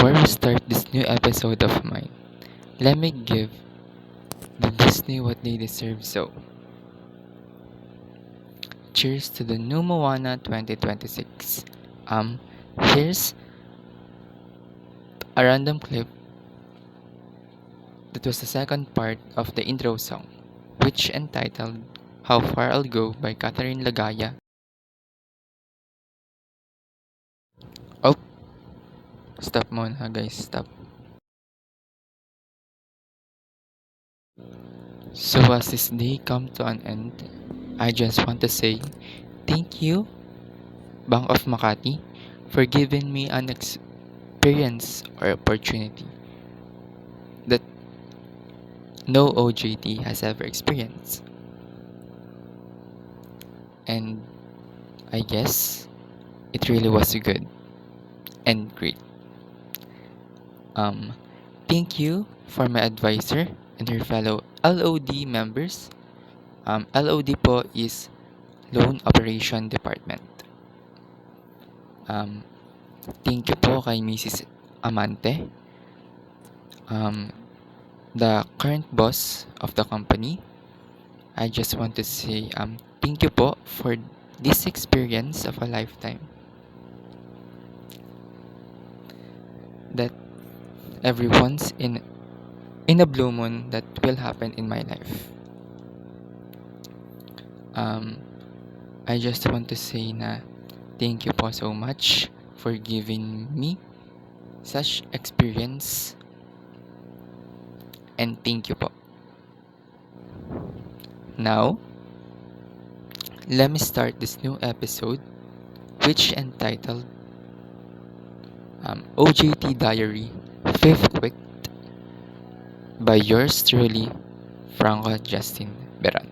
Before we start this new episode of mine, let me give the Disney what they deserve. So, cheers to the new Moana 2026. Here's a random clip that was the second part of the intro song, which entitled How Far I'll Go by Catherine Lagaya. Oh, stop muna guys, stop. So as this day come to an end, I just want to say thank you, Bank of Makati, for giving me an experience or opportunity that no OJT has ever experienced. And I guess it really was good and great. Um, Thank you for my advisor and her fellow LOD members. LOD po is Loan Operation Department. Thank you po kay Mrs. Amante, the current boss of the company. I just want to say thank you po for this experience of a lifetime that every once in a blue moon that will happen in my life. I just want to say na thank you po so much for giving me such experience, and thank you po. Now, let me start this new episode, which entitled OJT Diary 5th Week by yours truly, Franco Justin Beran.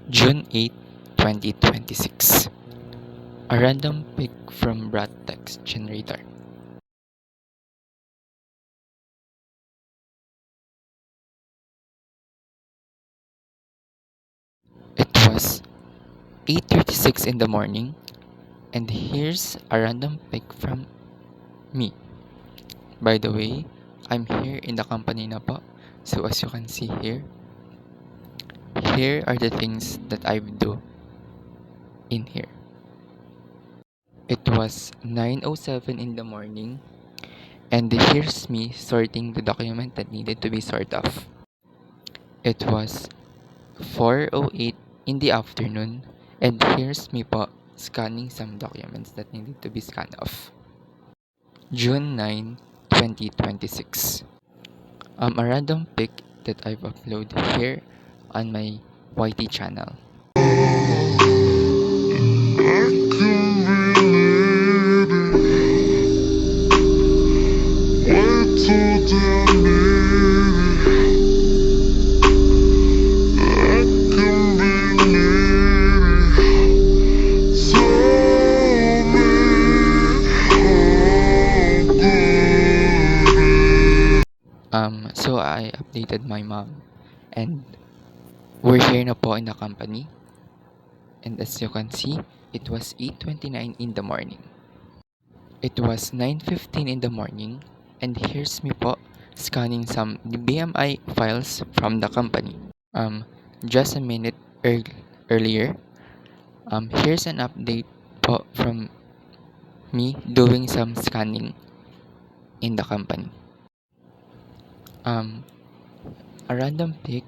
June 8, 2026. A random pic from Brat Text Generator. It was 8:36 in the morning, and here's a random pic from me. By the way, I'm here in the company na po. So as you can see here are the things that I do in here. It was 9:07 in the morning, and here's me sorting the document that needed to be sorted off. It was 4:08 in the afternoon, and here's me po scanning some documents that needed to be scanned off. June 9, 2026. A random pic that I've uploaded here on my YT channel. So I updated my mom, and we're here na po in the company. And as you can see, it was 8:29 in the morning. It was 9:15 in the morning, and here's me po scanning some BMI files from the company. Just a minute earlier, here's an update po from me doing some scanning in the company. A random pic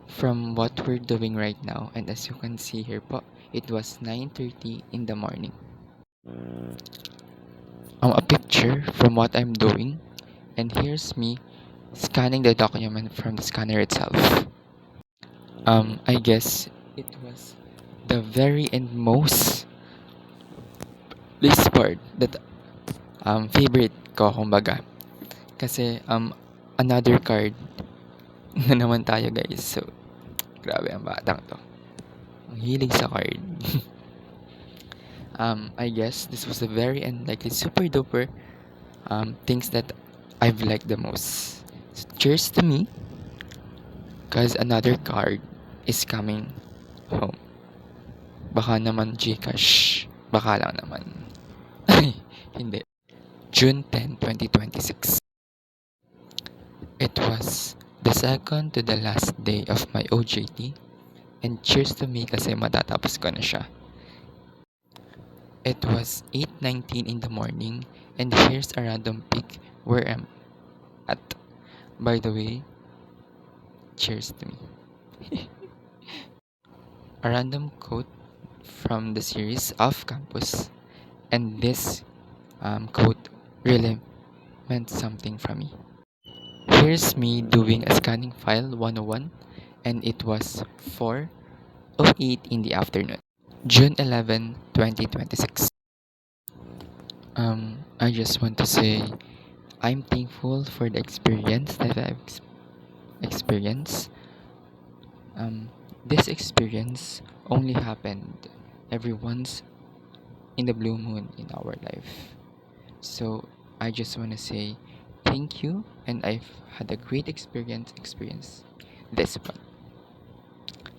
from what we're doing right now, and as you can see here po, it was 9:30 in the morning. A picture from what I'm doing, and here's me scanning the document from the scanner itself. I guess it was the very end most this part that favorite ko kumbaga. Kasi another card na naman tayo guys. So, grabe ang batang to. Ang hilig sa card. I guess this was a very unlikely super duper things that I've liked the most. So, cheers to me, cause another card is coming home. Baka naman Gcash. Baka lang naman. Ay, hindi. June 10, 2026. It was the second to the last day of my OJT. And cheers to me kasi matatapos ko na siya. It was 8:19 in the morning and here's a random pic where I'm at. By the way, cheers to me. A random quote from the series Off Campus, and this quote really meant something from me. Here's me doing a scanning file 101 and it was 4:08 in the afternoon. June 11, 2026. I just want to say I'm thankful for the experience that I've experienced. This experience only happened every once in the blue moon in our life. So I just want to say thank you, and I've had a great experience this one.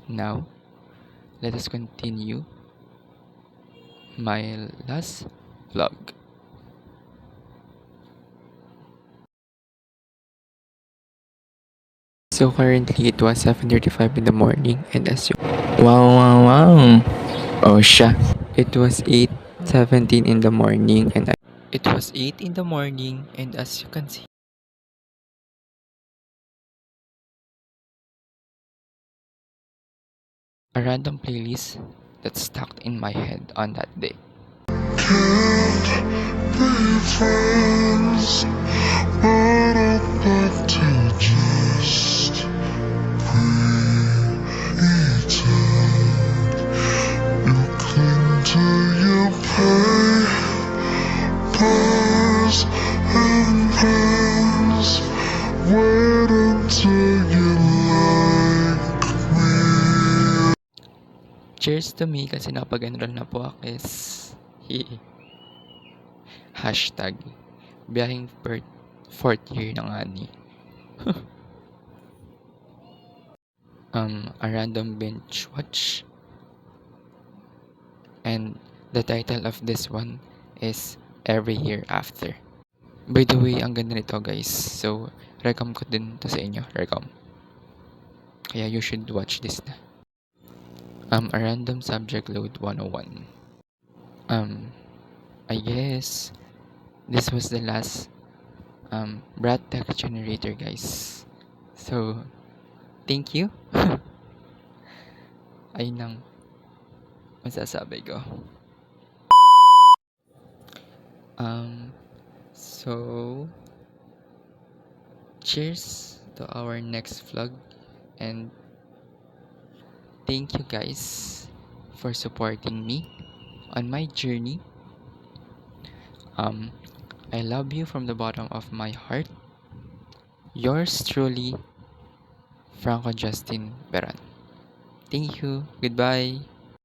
Now let us continue my last vlog. So currently it was 7:35 in the morning and as you wow. Oh siya. It was 8:17 in the morning and it was 8 in the morning and as you can see a random playlist that stuck in my head on that day. Can't be friends, but I'd like to just pretend you cling to your papers and pens, wait until you like me. Cheers to me kasi napag-enroll na po ako is hashtag biyaheng fourth year na nga ni. A random binge watch. And the title of this one is Every Year After. By the way, ang ganda nito guys. So, recomm ko din to sa inyo. Recomm. Kaya you should watch this na. A random subject load 101. I guess this was the last Brat Tech Generator guys. So, thank you. Ayun lang masasabi ko. So cheers to our next vlog and thank you guys for supporting me on my journey. I love you from the bottom of my heart. Yours truly, Franco Justin Beran. Thank you. Goodbye.